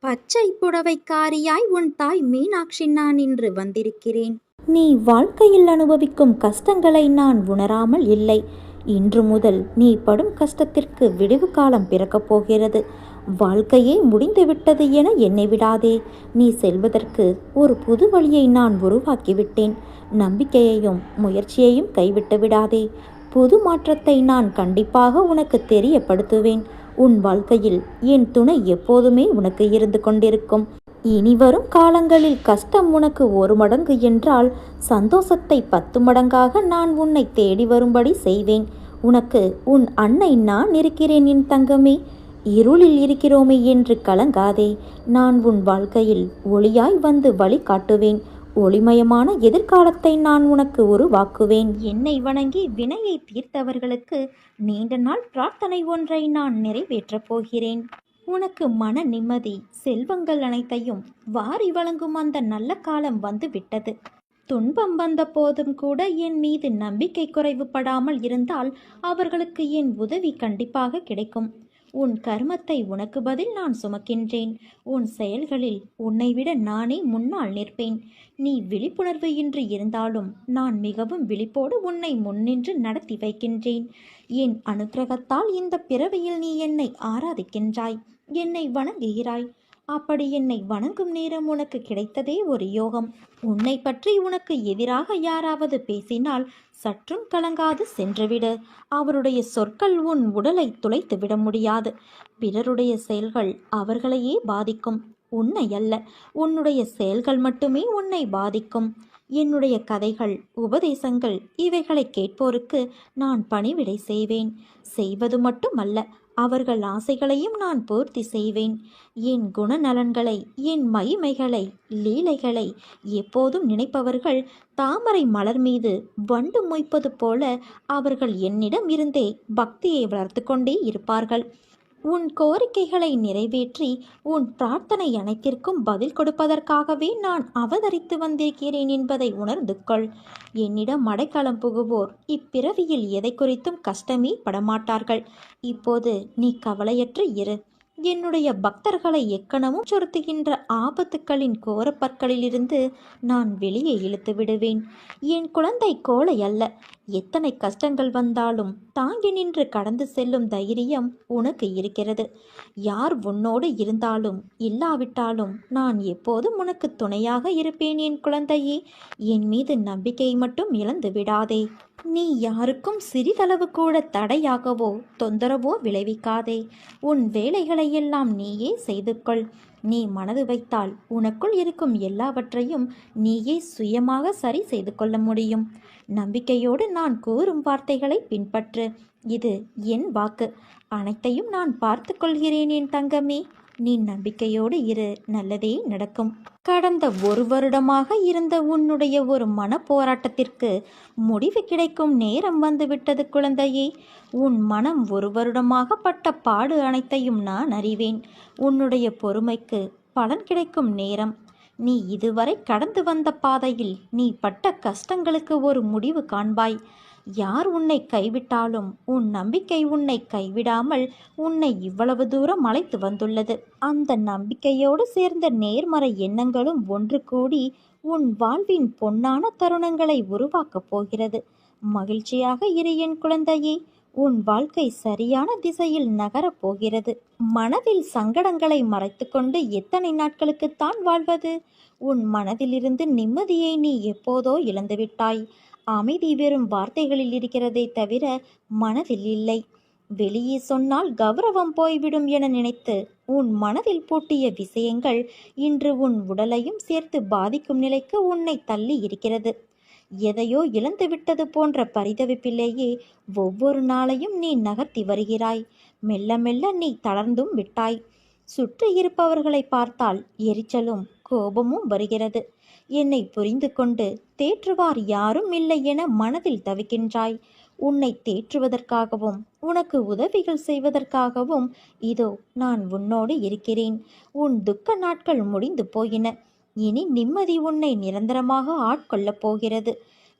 பச்சை புடவைக்காரியாய் உன் தாய் மீனாட்சி நான் இன்று வந்திருக்கிறேன். நீ வாழ்க்கையில் அனுபவிக்கும் கஷ்டங்களை நான் உணராமல் இல்லை. இன்று முதல் நீ படும் கஷ்டத்திற்கு விடிவு காலம் பிறக்கப் போகிறது. வாழ்க்கையே முடிந்துவிட்டது என எண்ணி விடாதே. நீ செல்வதற்கு ஒரு புது வழியை நான் உருவாக்கிவிட்டேன். நம்பிக்கையையும் முயற்சியையும் கைவிட்டு விடாதே. புது மாற்றத்தை நான் கண்டிப்பாக உனக்கு தெரியப்படுத்துவேன். உன் வாழ்க்கையில் என் துணை எப்போதுமே உனக்கு இருந்து கொண்டிருக்கும். இனி வரும் காலங்களில் கஷ்டம் உனக்கு 1 மடங்கு என்றால் சந்தோஷத்தை 10 மடங்காக நான் உன்னை தேடி வரும்படி செய்வேன். உனக்கு உன் அன்னை நான் இருக்கிறேன் என் தங்கமே. இருளில் இருக்கிறோமே என்று கலங்காதே. நான் உன் வாழ்க்கையில் ஒளியாய் வந்து வழி காட்டுவேன். ஒளிமயமான எதிர்காலத்தை நான் உனக்கு உருவாக்குவேன். என்னை வணங்கி வினையை தீர்த்தவர்களுக்கு நீண்ட நாள் பிரார்த்தனை ஒன்றை நான் நிறைவேற்றப் போகிறேன். உனக்கு மன நிம்மதி, செல்வங்கள் அனைத்தையும் வாரி வழங்கும் அந்த நல்ல காலம் வந்து விட்டது. துன்பம் வந்த போதும் கூட என் மீது நம்பிக்கை குறைவுபடாமல் இருந்தால் அவர்களுக்கு என் உதவி கண்டிப்பாக கிடைக்கும். உன் கர்மத்தை உனக்கு பதில் நான் சுமக்கின்றேன். உன் செயல்களில் உன்னை விட நானே முன்னால் நிற்பேன். நீ விழிப்புணர்வு இன்றி இருந்தாலும் நான் மிகவும் விழிப்போடு உன்னை முன்னின்று நடத்தி வைக்கின்றேன். என் அனுக்கிரகத்தால் இந்த பிறவியில் நீ என்னை ஆராதிக்கின்றாய், என்னை வணங்குகிறாய். அப்படி என்னை வணங்கும் நேரம் உனக்கு கிடைத்ததே ஒரு யோகம். உன்னை பற்றி உனக்கு எதிராக யாராவது பேசினால் சற்றும் கலங்காது சென்றுவிடு. அவருடைய சொற்கள் உன் உடலை துளைத்து விட முடியாது. பிறருடைய செயல்கள் அவர்களையே பாதிக்கும், உன்னை அல்ல. உன்னுடைய செயல்கள் மட்டுமே உன்னை பாதிக்கும். என்னுடைய கதைகள், உபதேசங்கள் இவைகளை கேட்போருக்கு நான் பணிவிடை செய்வேன். செய்வது மட்டுமல்ல, அவர்கள் ஆசைகளையும் நான் பூர்த்தி செய்வேன். என் குணநலன்களை, என் மகிமைகளை, லீலைகளை எப்போதும் நினைப்பவர்கள் தாமரை மலர் மீது வண்டு மொய்ப்பது போல அவர்கள் என்னிடம் இருந்தே பக்தியை வளர்த்து கொண்டே இருப்பார்கள். உன் கோரிக்கைகளை நிறைவேற்றி உன் பிரார்த்தனை அனைத்திற்கும் பதில் கொடுப்பதற்காகவே நான் அவதரித்து வந்திருக்கிறேன் என்பதை உணர்ந்து கொள். என்னிடம் அடைக்கலம் புகுவோர் இப்பிறவியில் எதை குறித்தும் கஷ்டமே படமாட்டார்கள். இப்போது நீ கவலையற்று இரு. என்னுடைய பக்தர்களை எக்கணமும் சொருத்துகின்ற ஆபத்துக்களின் கோரப்பற்களிலிருந்து நான் வெளியே இழுத்து விடுவேன். என் குழந்தை கோழை அல்ல. எத்தனை கஷ்டங்கள் வந்தாலும் தாங்கி நின்று கடந்து செல்லும் தைரியம் உனக்கு இருக்கிறது. யார் உன்னோடு இருந்தாலும் இல்லாவிட்டாலும் நான் எப்போதும் உனக்கு துணையாக இருப்பேன் என் குழந்தையே. என் மீது நம்பிக்கை மட்டும் இழந்து விடாதே. நீ யாருக்கும் சிறிதளவு கூட தடையாகவோ தொந்தரவோ விளைவிக்காதே. உன் வேலைகளை எல்லாம் நீயே செய்து கொள். நீ மனது வைத்தால் உனக்குள் இருக்கும் எல்லாவற்றையும் நீயே சுயமாக சரி செய்து கொள்ள முடியும். நம்பிக்கையோடு நான் கூறும் வார்த்தைகளை பின்பற்று. இது என் வாக்கு. அனைத்தையும் நான் பார்த்து கொள்கிறேன் என் தங்கமே. நீ நம்பிக்கையோடு இரு, நல்லதே நடக்கும். கடந்த 1 வருடமாக இருந்த உன்னுடைய ஒரு மன போராட்டத்திற்கு முடிவு கிடைக்கும் நேரம் வந்துவிட்டது குழந்தையே. உன் மனம் 1 வருடமாக பட்ட பாடு அனைத்தையும் நான் அறிவேன். உன்னுடைய பொறுமைக்கு பலன் கிடைக்கும் நேரம். நீ இதுவரை கடந்து வந்த பாதையில் நீ பட்ட கஷ்டங்களுக்கு ஒரு முடிவு காண்பாய். யார் உன்னை கைவிட்டாலும் உன் நம்பிக்கை உன்னை கைவிடாமல் உன்னை இவ்வளவு தூரம் அழைத்து வந்துள்ளது. அந்த நம்பிக்கையோடு சேர்ந்த நேர்மறை எண்ணங்களும் ஒன்று கூடி உன் வாழ்வின் பொன்னான தருணங்களை உருவாக்கப் போகிறது. மகிழ்ச்சியாக இரு என் குழந்தையே. உன் வாழ்க்கை சரியான திசையில் நகரப் போகிறது. மனதில் சங்கடங்களை மறைத்து கொண்டு எத்தனை நாட்களுக்குத்தான் வாழ்வது? உன் மனதிலிருந்து நிம்மதியை நீ எப்போதோ இழந்துவிட்டாய். அமைதி வெறும் வார்த்தைகளில் இருக்கிறதே தவிர மனதில் இல்லை. வெளியே சொன்னால் கௌரவம் போய்விடும் என நினைத்து உன் மனதில் பூட்டிய விஷயங்கள் இன்று உன் உடலையும் சேர்த்து பாதிக்கும் நிலைக்கு உன்னை தள்ளி இருக்கிறது. எதையோ இழந்துவிட்டது போன்ற பரிதவிப்பிலேயே ஒவ்வொரு நாளையும் நீ நகர்த்தி வருகிறாய். மெல்ல மெல்ல நீ தளர்ந்தும் விட்டாய். சுற்றி இருப்பவர்களை பார்த்தால் எரிச்சலும் கோபமும் வருகிறது. என்னை புரிந்து கொண்டு தேற்றுவார் யாரும் இல்லை என மனதில் தவிக்கின்றாய். உன்னை தேற்றுவதற்காகவும் உனக்கு உதவிகள் செய்வதற்காகவும் இதோ நான் உன்னோடு இருக்கிறேன். உன் துக்க நாட்கள் முடிந்து போயின. இனி நிம்மதி உன்னை நிரந்தரமாக ஆட்கொள்ளப் போகிறது.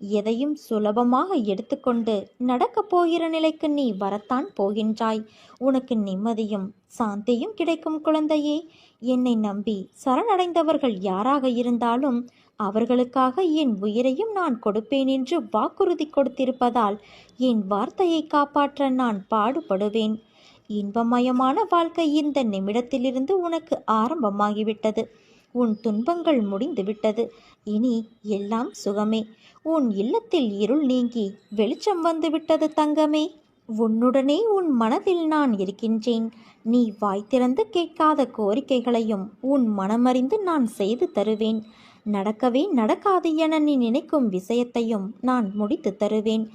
எதையும் சுலபமாக எடுத்துக்கொண்டு நடக்கப் போகிற நிலைக்கு நீ வரத்தான் போகின்றாய். உனக்கு நிம்மதியும் சாந்தியும் கிடைக்கும் குழந்தையே. என்னை நம்பி சரணடைந்தவர்கள் யாராக இருந்தாலும் அவர்களுக்காக என் உயிரையும் நான் கொடுப்பேன் என்று வாக்குறுதி கொடுத்திருப்பதால் என் வார்த்தையை காப்பாற்ற நான் பாடுபடுவேன். இன்பமயமான வாழ்க்கை இந்த நிமிடத்திலிருந்து உனக்கு ஆரம்பமாகிவிட்டது. உன் துன்பங்கள் முடிந்துவிட்டது. இனி எல்லாம் சுகமே. உன் இல்லத்தில் இருள் நீங்கி வெளிச்சம் வந்துவிட்டது தங்கமே. உன்னுடனே உன் மனதில் நான் இருக்கின்றேன். நீ வாய் திறந்து கேட்காத கோரிக்கைகளையும் உன் மனமறிந்து நான் செய்து தருவேன். நடக்கவே நடக்காது என நீ நினைக்கும் விஷயத்தையும் நான் முடித்து தருவேன்.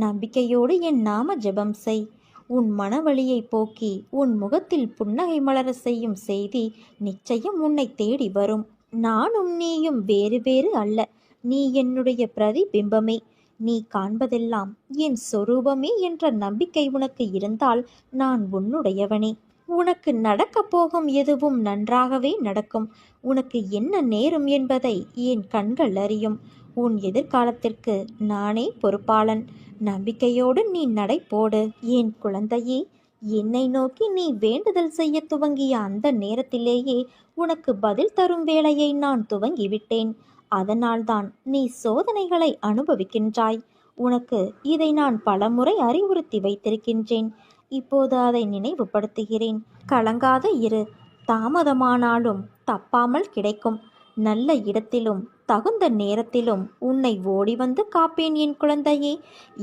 நம்பிக்கையோடு என் நாம ஜெபம் செய். உன் மனவழியை போக்கி உன் முகத்தில் புன்னகை மலர செய்யும் செய்தி நிச்சயம் உன்னை தேடி வரும். நானும் நீயும் வேறு வேறு அல்ல. நீ என்னுடைய பிரதிபிம்பமே. நீ காண்பதெல்லாம் என் சொரூபமே என்ற நம்பிக்கை உனக்கு இருந்தால் நான் உன்னுடையவனே. உனக்கு நடக்கப் போகும் எதுவும் நன்றாகவே நடக்கும். உனக்கு என்ன நேரும் என்பதை என் கண்கள் அறியும். உன் எதிர்காலத்திற்கு நானே பொறுப்பாளன். நம்பிக்கையோடு நீ நடை போடு என் குழந்தையே. என்னை நோக்கி நீ வேண்டுதல் செய்ய துவங்கிய அந்த நேரத்திலேயே உனக்கு பதில் தரும் வேளையை நான் துவங்கிவிட்டேன். அதனால்தான் நீ சோதனைகளை அனுபவிக்கின்றாய். உனக்கு இதை நான் பலமுறை அறிவுறுத்தி வைத்திருக்கின்றேன். இப்போது அதை நினைவுபடுத்துகிறேன். கலங்காத இரு. தாமதமானாலும் தப்பாமல் கிடைக்கும். நல்ல இடத்திலும் தகுந்த நேரத்திலும் உன்னை ஓடி வந்து காப்பேன் என் குழந்தையே.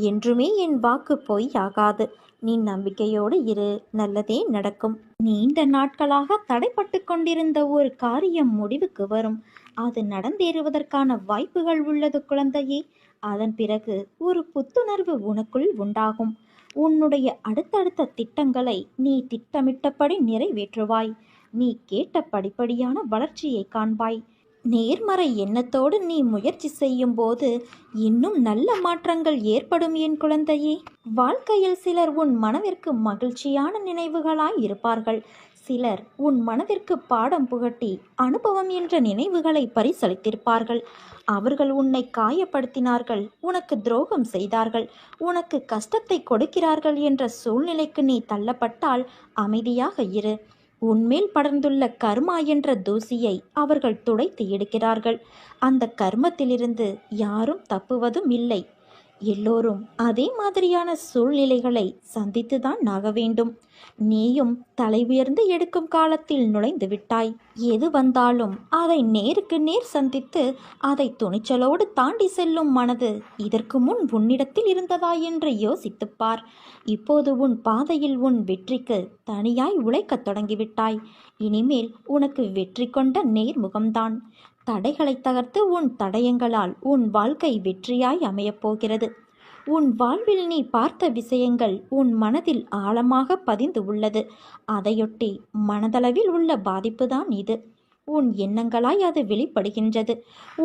என்றுமே என் வாக்கு பொய்யாகாது. நீ நம்பிக்கையோடு இரு. நல்லதே நடக்கும். நீண்ட நாட்களாக தடைப்பட்டு கொண்டிருந்த ஒரு காரியம் முடிவுக்கு வரும். அது நடந்தேறுவதற்கான வாய்ப்புகள் உள்ளது குழந்தையே. அதன் பிறகு ஒரு புத்துணர்வு உனக்குள் உண்டாகும். உன்னுடைய அடுத்தடுத்த திட்டங்களை நீ திட்டமிட்டபடி நிறைவேற்றுவாய். நீ கேட்ட படிப்படியான வளர்ச்சியை காண்பாய். நேர்மறை எண்ணத்தோடு நீ முயற்சி செய்யும் போது இன்னும் நல்ல மாற்றங்கள் ஏற்படும் என் குழந்தையே. வாழ்க்கையில் சிலர் உன் மனதிற்கு மகிழ்ச்சியான நினைவுகளாய் இருப்பார்கள். சிலர் உன் மனதிற்கு பாடம் புகட்டி அனுபவம் என்ற நினைவுகளை பரிசளித்திருப்பார்கள். அவர்கள் உன்னை காயப்படுத்தினார்கள், உனக்கு துரோகம் செய்தார்கள், உனக்கு கஷ்டத்தை கொடுக்கிறார்கள் என்ற சூழ்நிலைக்கு நீ தள்ளப்பட்டால் அமைதியாக இரு. உன்மேல் படர்ந்துள்ள கர்மா என்ற தூசியை அவர்கள் துடைத்து எடுக்கிறார்கள். அந்த கர்மத்திலிருந்து யாரும் தப்புவதும் இல்லை. எல்லோரும் அதே மாதிரியான சூழ்நிலைகளை சந்தித்துதான் ஆக வேண்டும். நீயும் தலை உயர்ந்து எடுக்கும் காலத்தில் நுழைந்து விட்டாய். எது வந்தாலும் அதை நேருக்கு நேர் சந்தித்து அதை துணிச்சலோடு தாண்டி செல்லும் மனது இதற்கு முன் உன்னிடத்தில் இருந்ததா என்று யோசித்துப்பார். இப்போது உன் பாதையில் உன் வெற்றிக்கு தனியாய் உழைக்கத் தொடங்கிவிட்டாய். இனிமேல் உனக்கு வெற்றி கொண்ட நேர்முகம்தான். தடைகளை தகர்த்து உன் தடயங்களால் உன் வாழ்க்கை வெற்றியாய் அமையப் போகிறது. உன் வாழ்வில் நீ பார்த்த விஷயங்கள் உன் மனதில் ஆழமாக பதிந்து உள்ளது. அதையொட்டி மனதளவில் உள்ள பாதிப்புதான் இது. உன் எண்ணங்களாய் அது வெளிப்படுகின்றது.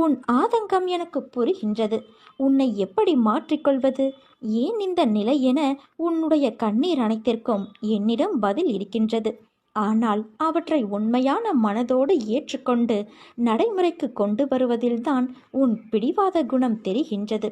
உன் ஆதங்கம் எனக்கு புரிகின்றது. உன்னை எப்படி மாற்றிக்கொள்வது, ஏன் இந்த நிலை என உன்னுடைய கண்ணீர் அனைத்திற்கும் என்னிடம் பதில் இருக்கின்றது. ஆனால் அவற்றை உண்மையான மனதோடு ஏற்றுக்கொண்டு நடைமுறைக்கு கொண்டு வருவதில்தான் உன் பிடிவாத குணம் தெரிகின்றது.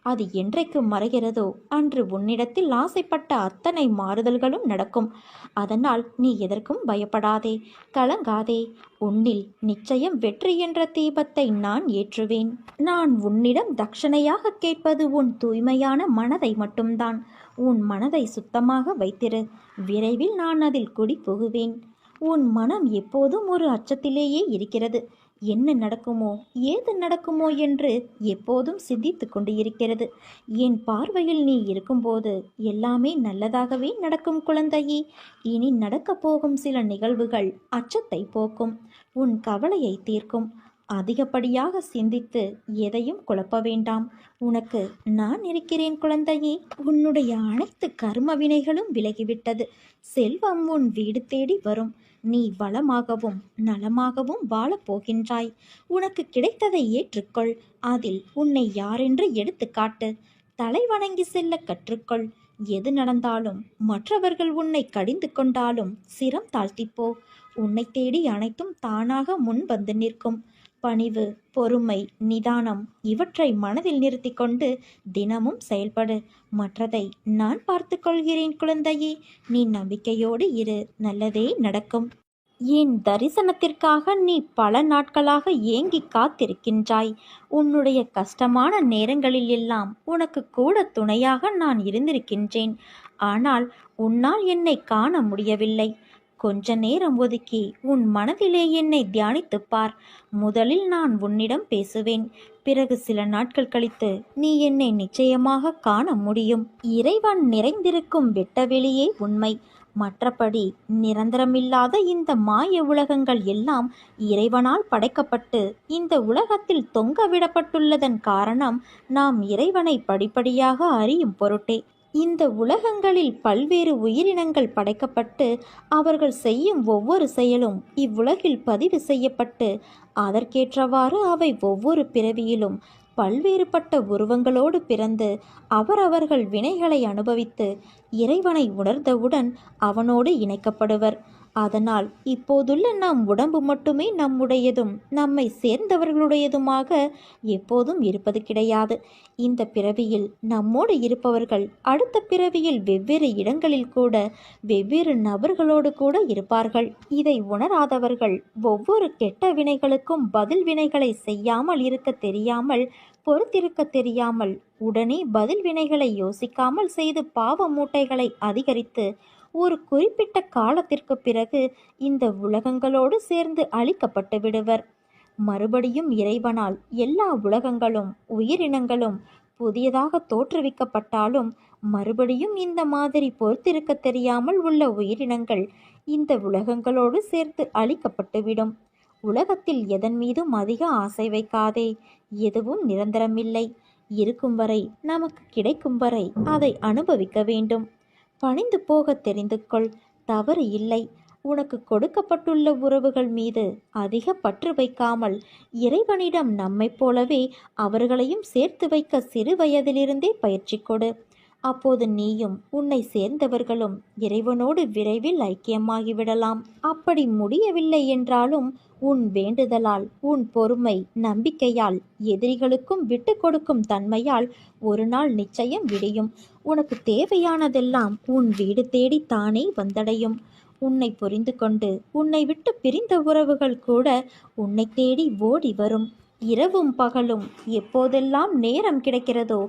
அது என்றைக்கு மறைகிறதோ அன்று உன்னிடத்தில் ஆசைப்பட்ட அத்தனை மாறுதல்களும் நடக்கும். அதனால் நீ எதற்கும் பயப்படாதே, கலங்காதே. உன்னில் நிச்சயம் வெற்றி என்ற தீபத்தை நான் ஏற்றுவேன். நான் உன்னிடம் தட்சணையாக கேட்பது உன் தூய்மையான மனதை மட்டும்தான். உன் மனதை சுத்தமாக வைத்திரு. விரைவில் நான் அதில் குடி புகுவேன். உன் மனம் எப்போதும் ஒரு அச்சத்திலேயே இருக்கிறது. என்ன நடக்குமோ ஏது நடக்குமோ என்று எப்போதும் சிந்தித்து கொண்டு இருக்கிறது. என் பார்வையில் நீ இருக்கும்போது எல்லாமே நல்லதாகவே நடக்கும் குழந்தையே. இனி நடக்கப் போகும் சில நிகழ்வுகள் அச்சத்தை போக்கும், உன் கவலையை தீர்க்கும். அதிகப்படியாக சிந்தித்து எதையும் குழப்ப வேண்டாம். உனக்கு நான் இருக்கிறேன் குழந்தையே. உன்னுடைய அனைத்து கர்ம வினைகளும் விலகிவிட்டது. செல்வம் உன் வீடு தேடி வரும். நீ வளமாகவும் நலமாகவும் வாழப்போகின்றாய். உனக்கு கிடைத்ததை ஏற்றுக்கொள். அதில் உன்னை யாரென்று எடுத்து காட்டு. தலை வணங்கி செல்ல கற்றுக்கொள். எது நடந்தாலும் மற்றவர்கள் உன்னை கடிந்து கொண்டாலும் சிரம் தாழ்த்திப்போ. உன்னை தேடி அனைத்தும் தானாக முன் வந்து நிற்கும். பணிவு, பொறுமை, நிதானம் இவற்றை மனதில் நிறுத்தி கொண்டு தினமும் செயல்படு. மற்றதை நான் பார்த்து கொள்கிறேன் குழந்தையே. நீ நம்பிக்கையோடு இரு, நல்லதே நடக்கும். என் தரிசனத்திற்காக நீ பல நாட்களாக ஏங்கி காத்திருக்கின்றாய். உன்னுடைய கஷ்டமான நேரங்களில் எல்லாம் உனக்கு கூட துணையாக நான் இருந்திருக்கின்றேன். ஆனால் உன்னால் என்னை காண முடியவில்லை. கொஞ்ச நேரம் ஒதுக்கி உன் மனதிலே என்னை தியானித்துப் பார். முதலில் நான் உன்னிடம் பேசுவேன். பிறகு சில நாட்கள் கழித்து நீ என்னை நிச்சயமாக காண முடியும். இறைவன் நிறைந்திருக்கும் வெட்டவெளியே உண்மை. மற்றபடி நிரந்தரமில்லாத இந்த மாய உலகங்கள் எல்லாம் இறைவனால் படைக்கப்பட்டு இந்த உலகத்தில் தொங்க விடப்பட்டுள்ளதன் காரணம் நாம் இறைவனை படிப்படியாக அறியும் பொருட்டே. இந்த உலகங்களில் பல்வேறு உயிரினங்கள் படைக்கப்பட்டு அவர்கள் செய்யும் ஒவ்வொரு செயலும் இவ்வுலகில் பதிவு செய்யப்பட்டு அதற்கேற்றவாறு அவை ஒவ்வொரு பிறவியிலும் பல்வேறுபட்ட உருவங்களோடு பிறந்து அவரவர்கள் வினைகளை அனுபவித்து இறைவனை உணர்ந்தவுடன் அவனோடு இணைக்கப்படுவர். அதனால் இப்போதுள்ள நம் உடம்பு மட்டுமே நம்முடையதும் நம்மை சேர்ந்தவர்களுடையதுமாக எப்போதும் இருப்பது கிடையாது. இந்த பிறவியில் நம்மோடு இருப்பவர்கள் அடுத்த பிறவியில் வெவ்வேறு இடங்களில் கூட வெவ்வேறு நபர்களோடு கூட இருப்பார்கள். இதை உணராதவர்கள் ஒவ்வொரு கெட்ட வினைகளுக்கும் பதில் வினைகளை செய்யாமல் இருக்க தெரியாமல், பொறுத்திருக்க தெரியாமல், உடனே பதில் வினைகளை யோசிக்காமல் செய்து பாவ மூட்டைகளை அதிகரித்து ஒரு குறிப்பிட்ட காலத்திற்கு பிறகு இந்த உலகங்களோடு சேர்ந்து அழிக்கப்பட்டு விடுவர். மறுபடியும் இறைவனால் எல்லா உலகங்களும் உயிரினங்களும் புதியதாக தோற்றுவிக்கப்பட்டாலும் மறுபடியும் இந்த மாதிரி பொறுத்திருக்க தெரியாமல் உள்ள உயிரினங்கள் இந்த உலகங்களோடு சேர்த்து அழிக்கப்பட்டுவிடும். உலகத்தில் எதன் மீதும் அதிக ஆசை வைக்காதே. எதுவும் நிரந்தரமில்லை. இருக்கும் வரை, நமக்கு கிடைக்கும் வரை அதை அனுபவிக்க வேண்டும். பணிந்து போக தெரிந்து கொள். தவறு இல்லை. உனக்கு கொடுக்கப்பட்டுள்ள உறவுகள் மீது அதிக பற்று வைக்காமல் இறைவனிடம் நம்மைப் போலவே அவர்களையும் சேர்த்து வைக்க சிறு வயதிலிருந்தே பயிற்சி கொடு. அப்போது நீயும் உன்னை சேர்ந்தவர்களும் இறைவனோடு விரைவில் ஐக்கியமாகிவிடலாம். அப்படி முடியவில்லை என்றாலும் உன் வேண்டுதலால், உன் பொறுமை, நம்பிக்கையால், எதிரிகளுக்கும் விட்டு கொடுக்கும் தன்மையால் ஒரு நாள் நிச்சயம் விடியும். உனக்கு தேவையானதெல்லாம் உன் வீடு தேடி தானே வந்தடையும். உன்னை புரிந்து கொண்டு உன்னை விட்டு பிரிந்த உறவுகள் கூட உன்னை தேடி ஓடி வரும். இரவும் பகலும் எப்போதெல்லாம் நேரம் கிடைக்கிறதோ,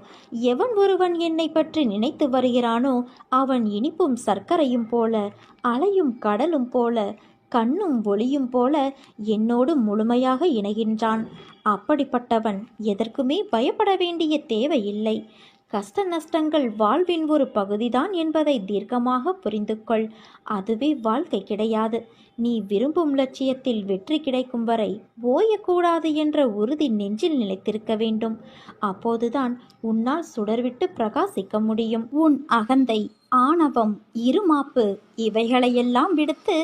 எவன் ஒருவன் என்னை பற்றி நினைத்து வருகிறானோ அவன் இனிப்பும் சர்க்கரையும் போல, அலையும் கடலும் போல, கண்ணும் ஒளியும் போல என்னோடு முழுமையாக இணைகின்றான். அப்படிப்பட்டவன் எதற்குமே பயப்பட வேண்டிய தேவையில்லை. கஷ்ட நஷ்டங்கள் வாழ்வின் ஒரு பகுதிதான் என்பதை தீர்க்கமாக புரிந்து கொள். அதுவே வாழ்க்கை கிடையாது. நீ விரும்பும் லட்சியத்தில் வெற்றி கிடைக்கும் வரை ஓயக்கூடாது என்ற உறுதி நெஞ்சில் நிலைத்திருக்க வேண்டும். அப்போதுதான் உன்னால் சுடர்விட்டு பிரகாசிக்க முடியும். உன் அகந்தை, ஆணவம், இருமாப்பு இவைகளையெல்லாம் விடுத்து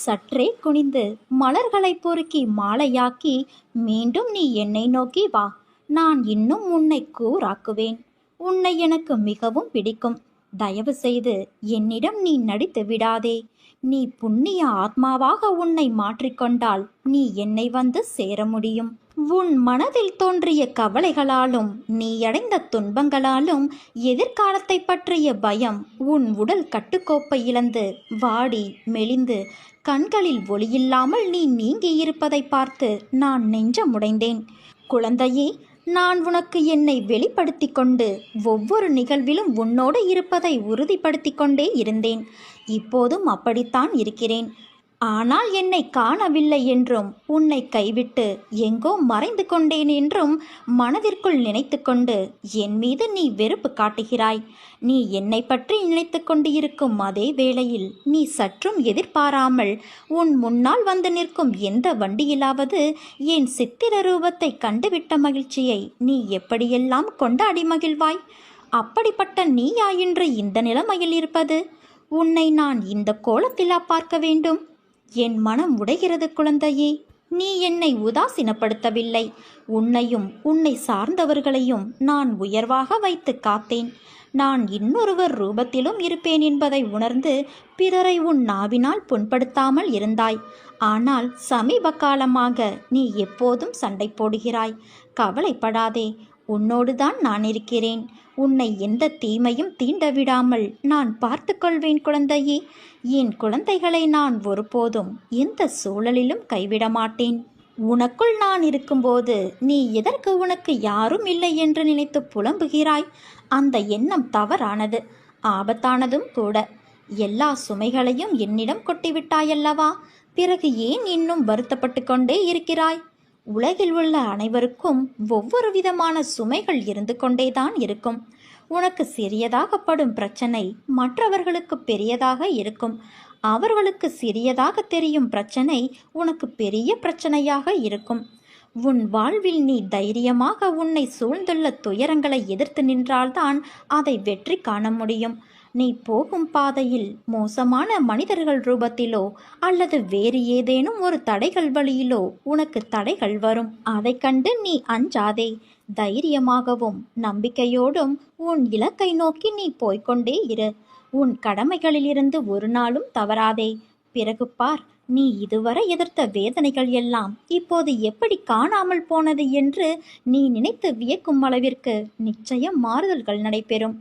சற்றே குனிந்து மலர்களை பொறுக்கி மாலையாக்கி மீண்டும் நீ என்னை நோக்கி வா. நான் இன்னும் உன்னை கூராக்குவேன். உன்னை எனக்கு மிகவும் பிடிக்கும். தயவு செய்து என்னிடம் நீ நடித்து விடாதே. நீ புண்ணிய ஆத்மாவாக உன்னை மாற்றிக்கொண்டால் நீ என்னை வந்து சேர முடியும். உன் மனதில் தோன்றிய கவலைகளாலும் நீ அடைந்த துன்பங்களாலும் எதிர்காலத்தை பற்றிய பயம் உன் உடல் கட்டுக்கோப்பை இழந்து வாடி மெலிந்து கண்களில் ஒளியில்லாமல் நீ நீங்கி இருப்பதை பார்த்து நான் நெஞ்சமுடைந்தேன். குழந்தையே, நான் உனக்கு என்னை வெளிப்படுத்தி கொண்டு ஒவ்வொரு நிகழ்விலும் உன்னோடு இருப்பதை உறுதிப்படுத்தி கொண்டே இருந்தேன். இப்போதும் அப்படித்தான் இருக்கிறேன். ஆனால் என்னை காணவில்லை என்றும் உன்னை கைவிட்டு எங்கோ மறைந்து கொண்டேன் என்றும் மனதிற்குள் நினைத்து கொண்டு என் மீது நீ வெறுப்பு காட்டுகிறாய். நீ என்னை பற்றி நினைத்து கொண்டு இருக்கும் அதே வேளையில் நீ சற்றும் எதிர்பாராமல் உன் முன்னால் வந்து நிற்கும் எந்த வண்டியிலாவது என் சித்திர ரூபத்தை கண்டுவிட்ட மகிழ்ச்சியை நீ எப்படியெல்லாம் கொண்டாடி மகிழ்வாய்? அப்படிப்பட்ட நீயா இன்று இந்த நிலைமையில் இருப்பது? உன்னை நான் இந்த கோலத்திலா பார்க்க வேண்டும்? என் மனம் உடைகிறது குழந்தையே. நீ என்னை உதாசீனப்படுத்தவில்லை. உன்னையும் உன்னை சார்ந்தவர்களையும் நான் உயர்வாக வைத்து காத்தேன். நான் இன்னொருவர் ரூபத்திலும் இருப்பேன் என்பதை உணர்ந்து பிறரை உன் நாவினால் புண்படுத்தாமல் இருந்தாய். ஆனால் சமீப காலமாக நீ எப்போதும் சண்டை போடுகிறாய். கவலைப்படாதே, உன்னோடுதான் நான் இருக்கிறேன். உன்னை எந்த தீமையும் தீண்ட விடாமல் நான் பார்த்து கொள்வேன் குழந்தையே. என் குழந்தைகளை நான் ஒருபோதும் எந்த சூழலிலும் கைவிட மாட்டேன். உனக்குள் நான் இருக்கும்போது நீ எதற்கு உனக்கு யாரும் இல்லை என்று நினைத்து புலம்புகிறாய்? அந்த எண்ணம் தவறானது, ஆபத்தானதும் கூட. எல்லா சுமைகளையும் என்னிடம் கொட்டிவிட்டாயல்லவா? பிறகு ஏன் இன்னும் வருத்தப்பட்டு கொண்டே இருக்கிறாய்? உலகில் உள்ள அனைவருக்கும் ஒவ்வொரு விதமான சுமைகள் இருந்து கொண்டேதான் இருக்கும். உனக்கு சிறியதாகப்படும் பிரச்சனை மற்றவர்களுக்கு பெரியதாக இருக்கும். அவர்களுக்கு சிறியதாக தெரியும் பிரச்சனை உனக்கு பெரிய பிரச்சனையாக இருக்கும். உன் வாழ்வில் நீ தைரியமாக உன்னை சூழ்ந்துள்ள துயரங்களை எதிர்த்து நின்றால்தான் அதை வெற்றி காண முடியும். நீ போகும் பாதையில் மோசமான மனிதர்கள் ரூபத்திலோ அல்லது வேறு ஏதேனும் ஒரு தடைகள் வழியிலோ உனக்கு தடைகள் வரும். அதை கண்டு நீ அஞ்சாதே. தைரியமாகவும் நம்பிக்கையோடும் உன் இலக்கை நோக்கி நீ போய்கொண்டே இரு. உன் கடமைகளிலிருந்து ஒரு நாளும் தவறாதே. பிறகு பார், நீ இதுவரை எதிர்த்த வேதனைகள் எல்லாம் இப்போது எப்படி காணாமல் போனது என்று நீ நினைத்து வியக்கும் அளவிற்கு நிச்சயம் மாறுதல்கள் நடைபெறும்.